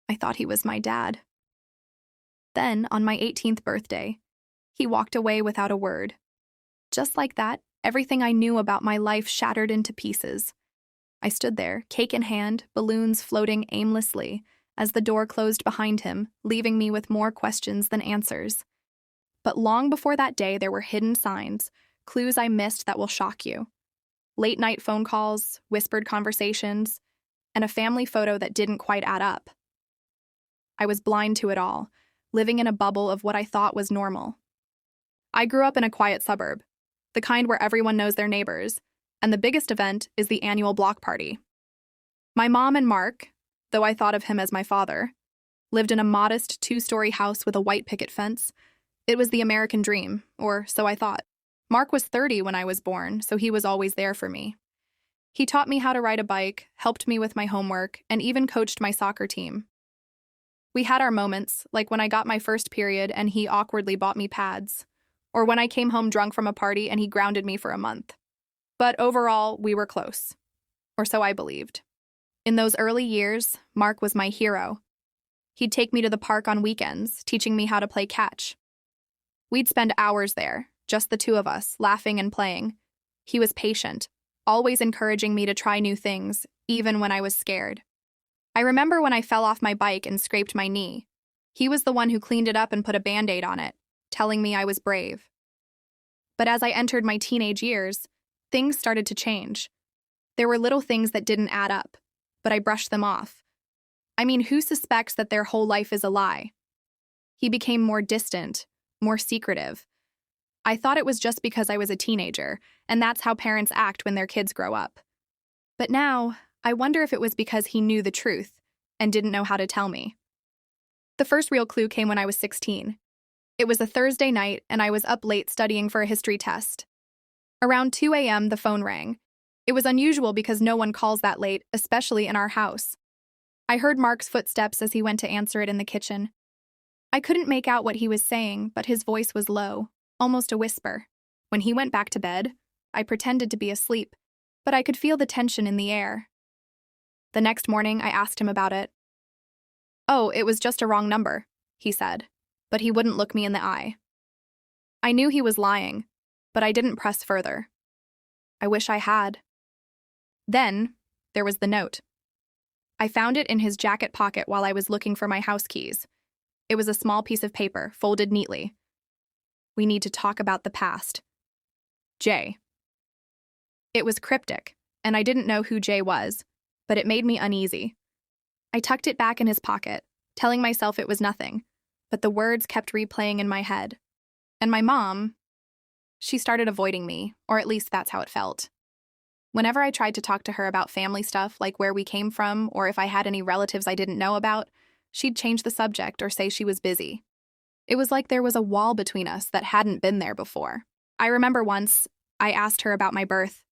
I thought he was my dad. Then, on my 18th birthday, he walked away without a word. Just like that, everything I knew about my life shattered into pieces. I stood there, cake in hand, balloons floating aimlessly, as the door closed behind him, leaving me with more questions than answers. But long before that day, there were hidden signs, clues I missed that will shock you. Late-night phone calls, whispered conversations, and a family photo that didn't quite add up. I was blind to it all, living in a bubble of what I thought was normal. I grew up in a quiet suburb, the kind where everyone knows their neighbors, and the biggest event is the annual block party. My mom and Mark, though I thought of him as my father, lived in a modest 2-story house with a white picket fence. It was the American dream, or so I thought. Mark was 30 when I was born, so he was always there for me. He taught me how to ride a bike, helped me with my homework, and even coached my soccer team. We had our moments, like when I got my first period and he awkwardly bought me pads, or when I came home drunk from a party and he grounded me for a month. But overall, we were close, or so I believed. In those early years, Mark was my hero. He'd take me to the park on weekends, teaching me how to play catch. We'd spend hours there, just the two of us, laughing and playing. He was patient, always encouraging me to try new things, even when I was scared. I remember when I fell off my bike and scraped my knee. He was the one who cleaned it up and put a Band-Aid on it, telling me I was brave. But as I entered my teenage years, things started to change. There were little things that didn't add up, but I brushed them off. I mean, who suspects that their whole life is a lie? He became more distant, more secretive. I thought it was just because I was a teenager, and that's how parents act when their kids grow up. But now, I wonder if it was because he knew the truth and didn't know how to tell me. The first real clue came when I was 16. It was a Thursday night, and I was up late studying for a history test. Around 2 a.m., the phone rang. It was unusual because no one calls that late, especially in our house. I heard Mark's footsteps as he went to answer it in the kitchen. I couldn't make out what he was saying, but his voice was low, almost a whisper. When he went back to bed, I pretended to be asleep, but I could feel the tension in the air. The next morning, I asked him about it. "Oh, it was just a wrong number," he said, but he wouldn't look me in the eye. I knew he was lying, but I didn't press further. I wish I had. Then, there was the note. I found it in his jacket pocket while I was looking for my house keys. It was a small piece of paper, folded neatly. "We need to talk about the past. Jay." It was cryptic, and I didn't know who Jay was, but it made me uneasy. I tucked it back in his pocket, telling myself it was nothing, but the words kept replaying in my head. And my mom, she started avoiding me, or at least that's how it felt. Whenever I tried to talk to her about family stuff, like where we came from, or if I had any relatives I didn't know about, she'd change the subject or say she was busy. It was like there was a wall between us that hadn't been there before. I remember once, I asked her about my birth.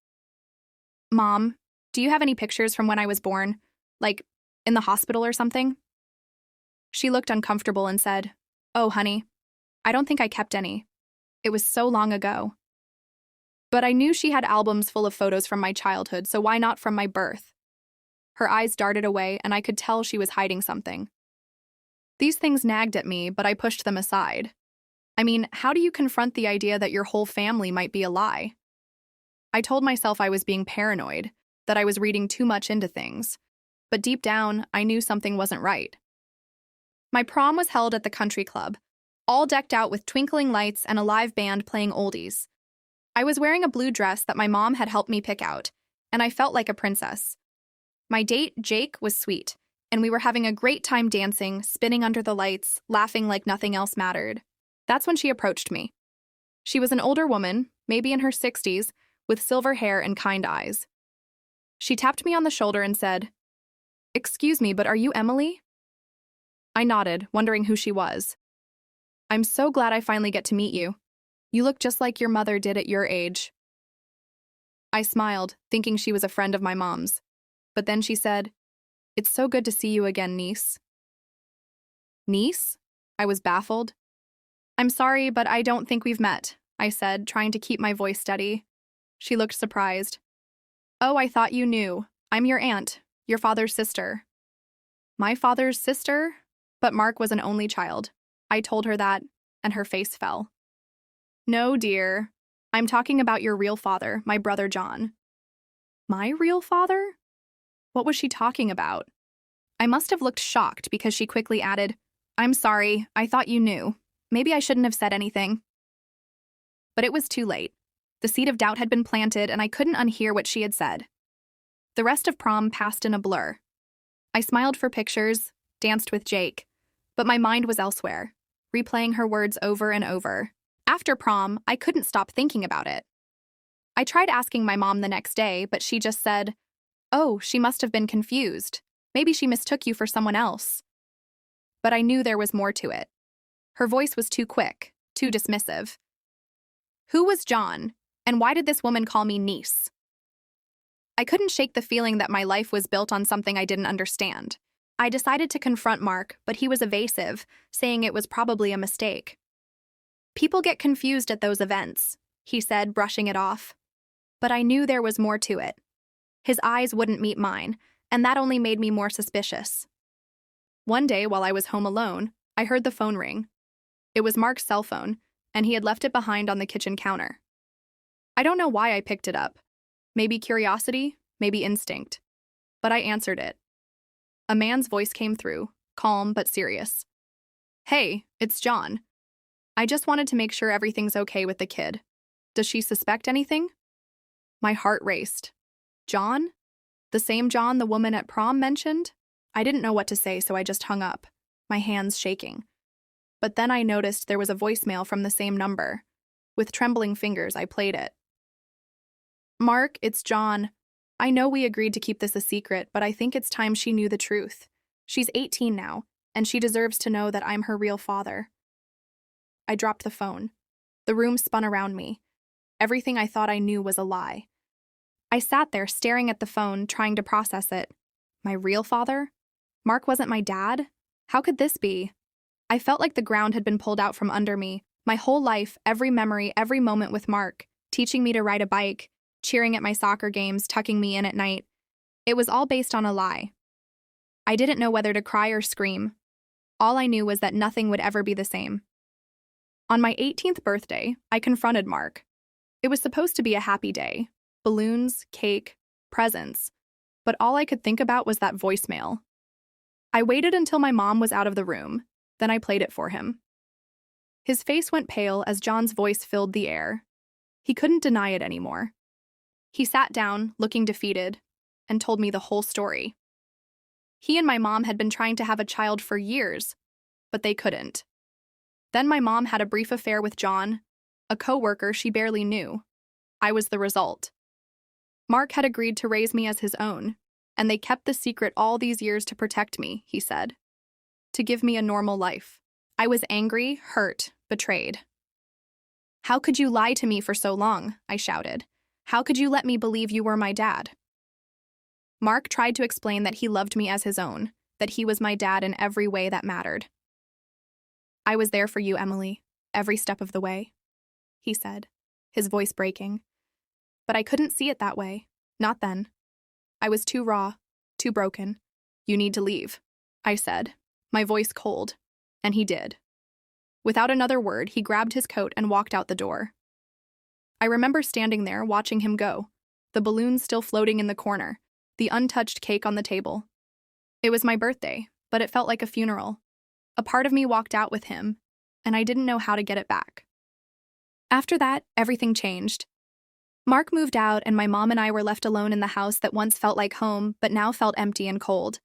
"Mom, do you have any pictures from when I was born? Like, in the hospital or something?" She looked uncomfortable and said, "Oh, honey, I don't think I kept any. It was so long ago." But I knew she had albums full of photos from my childhood, so why not from my birth? Her eyes darted away, and I could tell she was hiding something. These things nagged at me, but I pushed them aside. I mean, how do you confront the idea that your whole family might be a lie? I told myself I was being paranoid, that I was reading too much into things. But deep down, I knew something wasn't right. My prom was held at the country club, all decked out with twinkling lights and a live band playing oldies. I was wearing a blue dress that my mom had helped me pick out, and I felt like a princess. My date, Jake, was sweet, and we were having a great time dancing, spinning under the lights, laughing like nothing else mattered. That's when she approached me. She was an older woman, maybe in her 60s, with silver hair and kind eyes. She tapped me on the shoulder and said, "Excuse me, but are you Emily?" I nodded, wondering who she was. "I'm so glad I finally get to meet you. You look just like your mother did at your age." I smiled, thinking she was a friend of my mom's. But then she said, "It's so good to see you again, niece." "Niece?" I was baffled. "I'm sorry, but I don't think we've met," I said, trying to keep my voice steady. She looked surprised. "Oh, I thought you knew. I'm your aunt, your father's sister." My father's sister? But Mark was an only child. I told her that, and her face fell. No, dear. I'm talking about your real father, my brother John. My real father? What was she talking about? I must have looked shocked because she quickly added, I'm sorry, I thought you knew. Maybe I shouldn't have said anything. But it was too late. The seed of doubt had been planted, and I couldn't unhear what she had said. The rest of prom passed in a blur. I smiled for pictures, danced with Jake, but my mind was elsewhere, replaying her words over and over. After prom, I couldn't stop thinking about it. I tried asking my mom the next day, but she just said, Oh, she must have been confused. Maybe she mistook you for someone else. But I knew there was more to it. Her voice was too quick, too dismissive. Who was John, and why did this woman call me niece? I couldn't shake the feeling that my life was built on something I didn't understand. I decided to confront Mark, but he was evasive, saying it was probably a mistake. People get confused at those events, he said, brushing it off. But I knew there was more to it. His eyes wouldn't meet mine, and that only made me more suspicious. One day, while I was home alone, I heard the phone ring. It was Mark's cell phone, and he had left it behind on the kitchen counter. I don't know why I picked it up. Maybe curiosity, maybe instinct. But I answered it. A man's voice came through, calm but serious. Hey, it's John. I just wanted to make sure everything's okay with the kid. Does she suspect anything? My heart raced. John? The same John the woman at prom mentioned? I didn't know what to say, so I just hung up, my hands shaking. But then I noticed there was a voicemail from the same number. With trembling fingers, I played it. Mark, it's John. I know we agreed to keep this a secret, but I think it's time she knew the truth. She's 18 now, and she deserves to know that I'm her real father. I dropped the phone. The room spun around me. Everything I thought I knew was a lie. I sat there staring at the phone, trying to process it. My real father? Mark wasn't my dad? How could this be? I felt like the ground had been pulled out from under me. My whole life, every memory, every moment with Mark, teaching me to ride a bike, cheering at my soccer games, tucking me in at night. It was all based on a lie. I didn't know whether to cry or scream. All I knew was that nothing would ever be the same. On my 18th birthday, I confronted Mark. It was supposed to be a happy day. Balloons, cake, presents. But all I could think about was that voicemail. I waited until my mom was out of the room, then I played it for him. His face went pale as John's voice filled the air. He couldn't deny it anymore. He sat down, looking defeated, and told me the whole story. He and my mom had been trying to have a child for years, but they couldn't. Then my mom had a brief affair with John, a co-worker she barely knew. I was the result. Mark had agreed to raise me as his own, and they kept the secret all these years to protect me, he said. To give me a normal life. I was angry, hurt, betrayed. How could you lie to me for so long? I shouted. How could you let me believe you were my dad? Mark tried to explain that he loved me as his own, that he was my dad in every way that mattered. I was there for you, Emily, every step of the way, he said, his voice breaking. But I couldn't see it that way, not then. I was too raw, too broken. You need to leave, I said, my voice cold, and he did. Without another word, he grabbed his coat and walked out the door. I remember standing there, watching him go, the balloons still floating in the corner, the untouched cake on the table. It was my birthday, but it felt like a funeral. A part of me walked out with him, and I didn't know how to get it back. After that, everything changed. Mark moved out, and my mom and I were left alone in the house that once felt like home, but now felt empty and cold.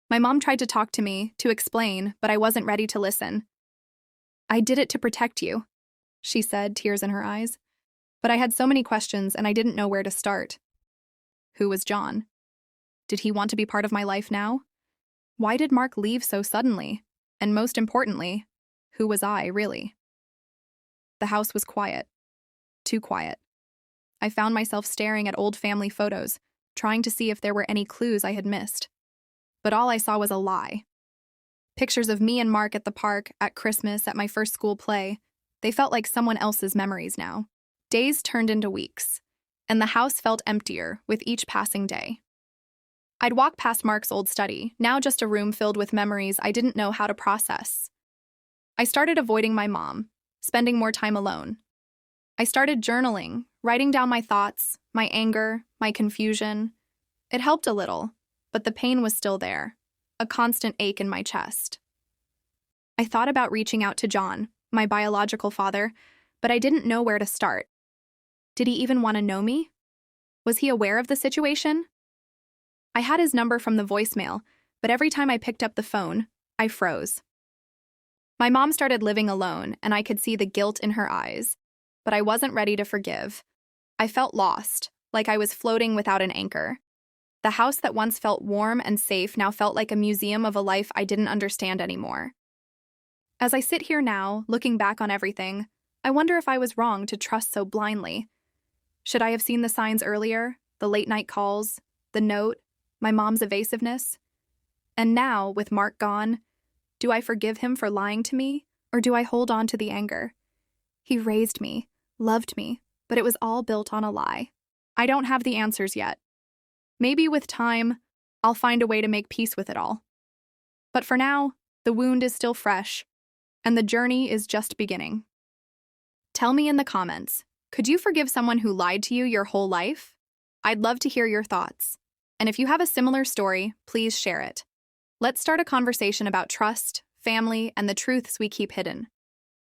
My mom tried to talk to me, to explain, but I wasn't ready to listen. I did it to protect you, she said, tears in her eyes. But I had so many questions, and I didn't know where to start. Who was John? Did he want to be part of my life now? Why did Mark leave so suddenly? And most importantly, who was I, really? The house was quiet. Too quiet. I found myself staring at old family photos, trying to see if there were any clues I had missed. But all I saw was a lie. Pictures of me and Mark at the park, at Christmas, at my first school play. They felt like someone else's memories now. Days turned into weeks, and the house felt emptier with each passing day. I'd walk past Mark's old study, now just a room filled with memories I didn't know how to process. I started avoiding my mom, spending more time alone. I started journaling, writing down my thoughts, my anger, my confusion. It helped a little, but the pain was still there, a constant ache in my chest. I thought about reaching out to John, my biological father, but I didn't know where to start. Did he even want to know me? Was he aware of the situation? I had his number from the voicemail, but every time I picked up the phone, I froze. My mom started living alone, and I could see the guilt in her eyes, but I wasn't ready to forgive. I felt lost, like I was floating without an anchor. The house that once felt warm and safe now felt like a museum of a life I didn't understand anymore. As I sit here now, looking back on everything, I wonder if I was wrong to trust so blindly. Should I have seen the signs earlier, the late-night calls, the note, my mom's evasiveness? And now, with Mark gone, do I forgive him for lying to me, or do I hold on to the anger? He raised me, loved me, but it was all built on a lie. I don't have the answers yet. Maybe with time, I'll find a way to make peace with it all. But for now, the wound is still fresh, and the journey is just beginning. Tell me in the comments, could you forgive someone who lied to you your whole life? I'd love to hear your thoughts. And if you have a similar story, please share it. Let's start a conversation about trust, family, and the truths we keep hidden.